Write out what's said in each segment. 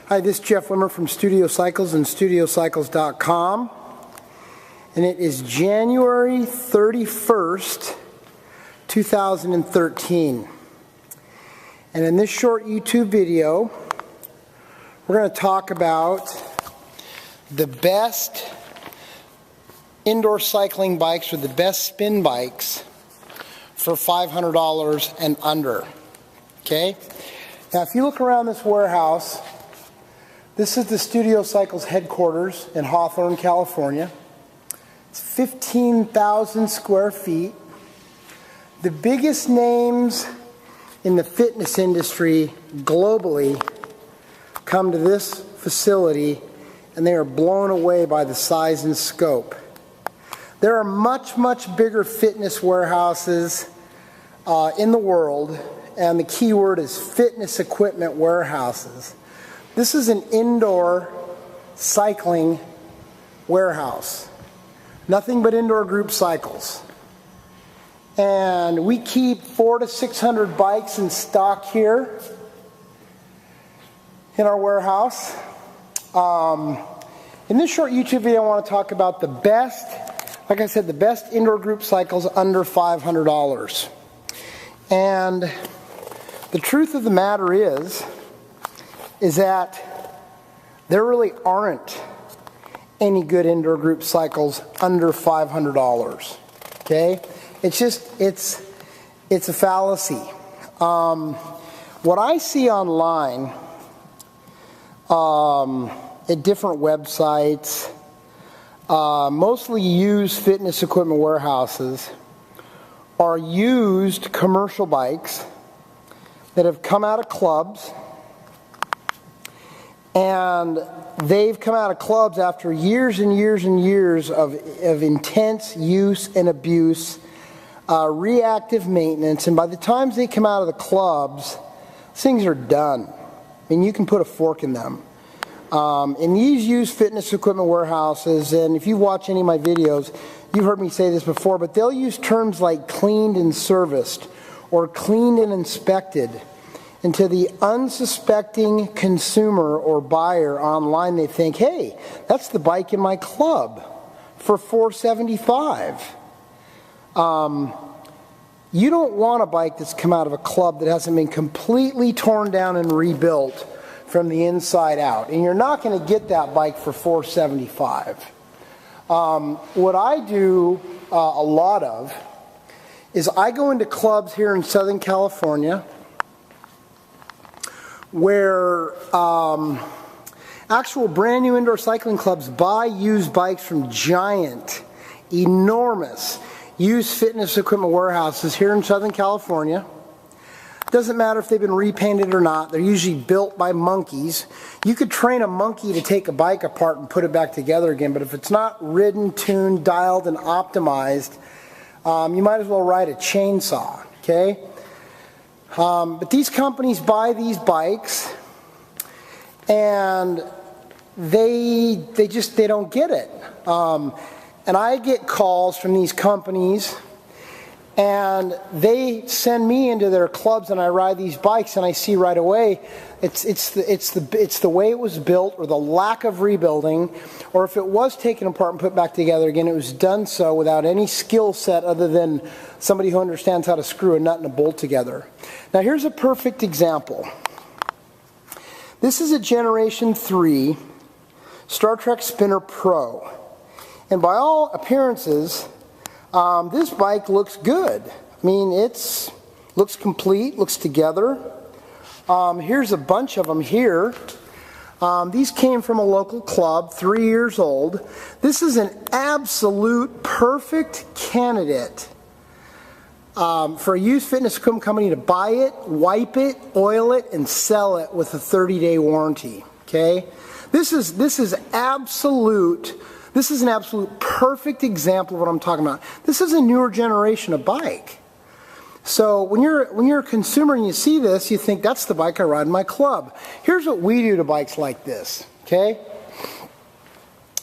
Hi, this is Jeff Wimmer from Studio Cycles and StudioCycles.com, and it is January 31st, 2013. And in this short YouTube video, we're going to talk about the best indoor cycling bikes or the best spin bikes for $500 and under. Okay? Now, if you look around this warehouse, this is the Studio Cycles headquarters in Hawthorne, California. It's 15,000 square feet. The biggest names in the fitness industry globally come to this facility, and they are blown away by the size and scope. There are much, much bigger fitness warehouses in the world, and the key word is fitness equipment warehouses. This is an indoor cycling warehouse. Nothing but indoor group cycles. And we keep 400 to 600 bikes in stock here in our warehouse. In this short YouTube video, I want to talk about the best, like I said, the best indoor group cycles under $500. And the truth of the matter is that there really aren't any good indoor group cycles under $500. Okay? It's just, it's a fallacy. What I see online at different websites, mostly used fitness equipment warehouses, are used commercial bikes that have come out of clubs, and they've come out of clubs after years and years and years of intense use and abuse, reactive maintenance, and by the time they come out of the clubs, things are done. I mean, you can put a fork in them. In these used fitness equipment warehouses, and if you watch any of my videos, you've heard me say this before, but they'll use terms like cleaned and serviced or cleaned and inspected. And to the unsuspecting consumer or buyer online, they think, hey, that's the bike in my club for $475. You don't want a bike that's come out of a club that hasn't been completely torn down and rebuilt from the inside out. And you're not going to get that bike for $475. What I do a lot of is I go into clubs here in Southern California where actual brand new indoor cycling clubs buy used bikes from giant, enormous used fitness equipment warehouses here in Southern California. Doesn't matter if they've been repainted or not. They're usually built by monkeys. You could train a monkey to take a bike apart and put it back together again, but if it's not ridden, tuned, dialed, and optimized, you might as well ride a chainsaw, okay? But these companies buy these bikes, and they don't get it. And I get calls from these companies, and they send me into their clubs, and I ride these bikes, and I see right away it's the way it was built, or the lack of rebuilding, or if it was taken apart and put back together again, it was done so without any skill set other than somebody who understands how to screw a nut and a bolt together. Now here's a perfect example. This is a Generation 3 Star Trek Spinner Pro, and by all appearances, this bike looks good. I mean, it looks complete, looks together. Here's a bunch of them here. These came from a local club, 3 years old. This is an absolute perfect candidate for a used fitness equipment company to buy it, wipe it, oil it, and sell it with a 30-day warranty. Okay? This is an absolute perfect example of what I'm talking about. This is a newer generation of bike. So when you're a consumer and you see this, you think that's the bike I ride in my club. Here's what we do to bikes like this. Okay?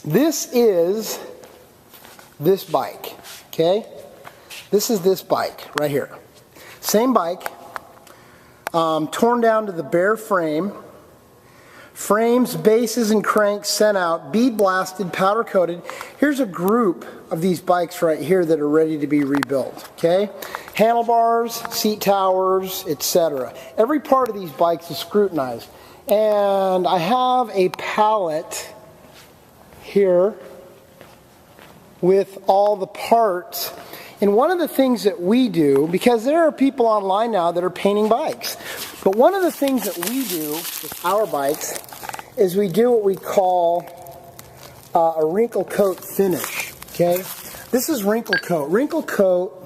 This is this bike. Okay? This is this bike right here. Same bike, torn down to the bare frame, Frames, bases, and cranks sent out, bead blasted, powder coated. Here's a group of these bikes right here that are ready to be rebuilt, okay? Handlebars, seat towers, etc. Every part of these bikes is scrutinized. And I have a pallet here with all the parts. And one of the things that we do, because there are people online now that are painting bikes, but one of the things that we do with our bikes is we do what we call a wrinkle coat finish, okay? This is wrinkle coat. Wrinkle coat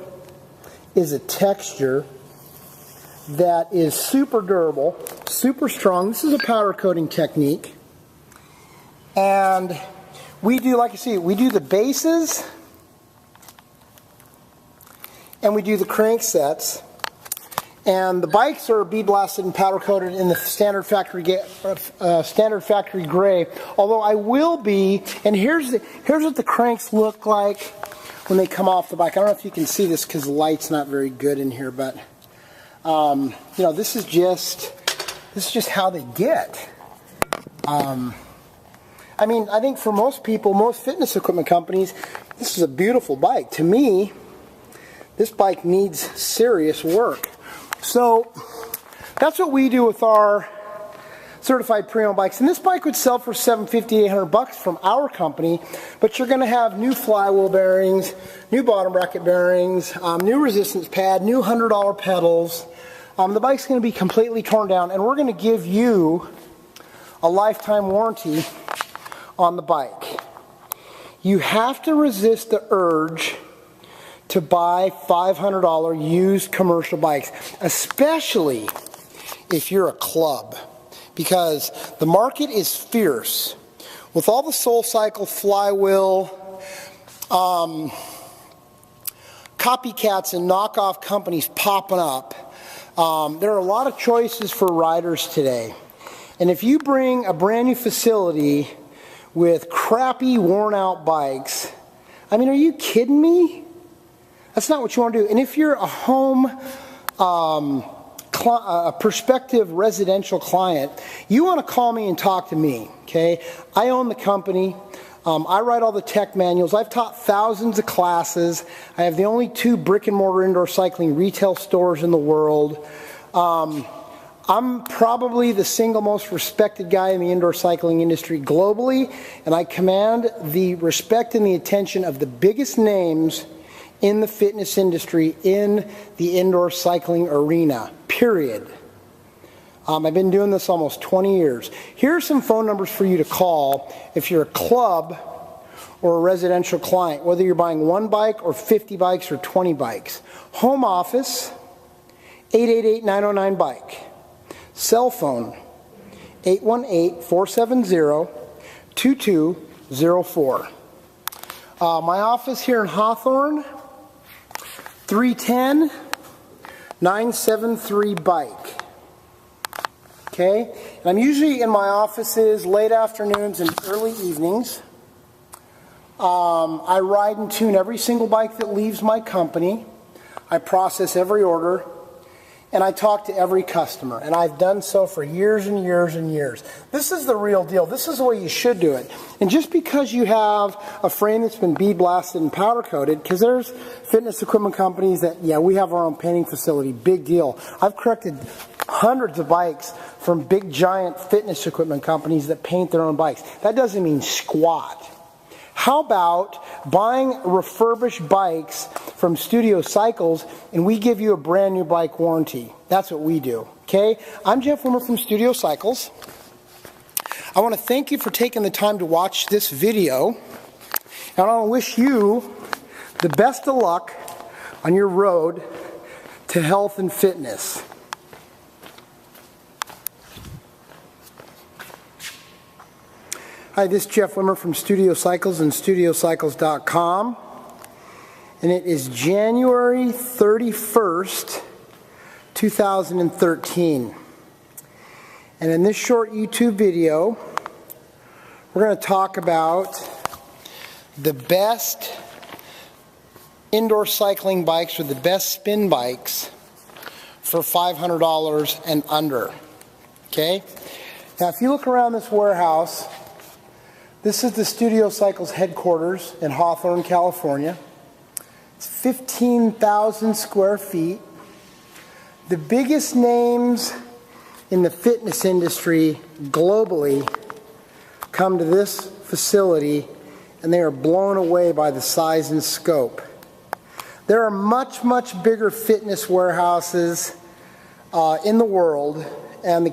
is a texture that is super durable, super strong. This is a powder coating technique. And we do, like you see, we do the bases and we do the crank sets. And the bikes are bead blasted and powder coated in the standard factory gray. Although I will be, and here's what the cranks look like when they come off the bike. I don't know if you can see this because the light's not very good in here, but you know, this is just how they get. I mean, I think for most people, most fitness equipment companies, this is a beautiful bike. To me, this bike needs serious work. So that's what we do with our certified pre-owned bikes. And this bike would sell for $750, $800 from our company, but you're going to have new flywheel bearings, new bottom bracket bearings, new resistance pad, new $100 pedals. The bike's going to be completely torn down, and we're going to give you a lifetime warranty on the bike. You have to resist the urge to buy $500 used commercial bikes, especially if you're a club, because the market is fierce. With all the SoulCycle, flywheel, copycats and knockoff companies popping up, there are a lot of choices for riders today. And if you bring a brand new facility with crappy, worn out bikes, I mean, are you kidding me? That's not what you want to do. And if you're a home, a prospective residential client, you want to call me and talk to me, okay? I own the company. I write all the tech manuals. I've taught thousands of classes. I have the only 2 brick and mortar indoor cycling retail stores in the world. I'm probably the single most respected guy in the indoor cycling industry globally, and I command the respect and the attention of the biggest names in the fitness industry in the indoor cycling arena, period. I've been doing this almost 20 years. Here are some phone numbers for you to call if you're a club or a residential client, whether you're buying 1 bike or 50 bikes or 20 bikes. Home office, 888-909-BIKE. Cell phone, 818-470-2204. My office here in Hawthorne, 310-973-BIKE. Okay? And I'm usually in my offices late afternoons and early evenings. I ride and tune every single bike that leaves my company. I process every order. And I talk to every customer. And I've done so for years and years and years. This is the real deal. This is the way you should do it. And just because you have a frame that's been bead blasted and powder coated, because there's fitness equipment companies that, yeah, we have our own painting facility, big deal. I've corrected hundreds of bikes from big giant fitness equipment companies that paint their own bikes. That doesn't mean squat. How about buying refurbished bikes from Studio Cycles and we give you a brand new bike warranty? That's what we do, okay? I'm Jeff Wimmer from Studio Cycles. I want to thank you for taking the time to watch this video. And I want to wish you the best of luck on your road to health and fitness. Hi, this is Jeff Wimmer from Studio Cycles and StudioCycles.com. And it is January 31st, 2013. And in this short YouTube video, we're going to talk about the best indoor cycling bikes or the best spin bikes for $500 and under. Okay? Now, if you look around this warehouse, this is the Studio Cycles headquarters in Hawthorne, California. It's 15,000 square feet. The biggest names in the fitness industry globally come to this facility, and they are blown away by the size and scope. There are much, much bigger fitness warehouses in the world, and the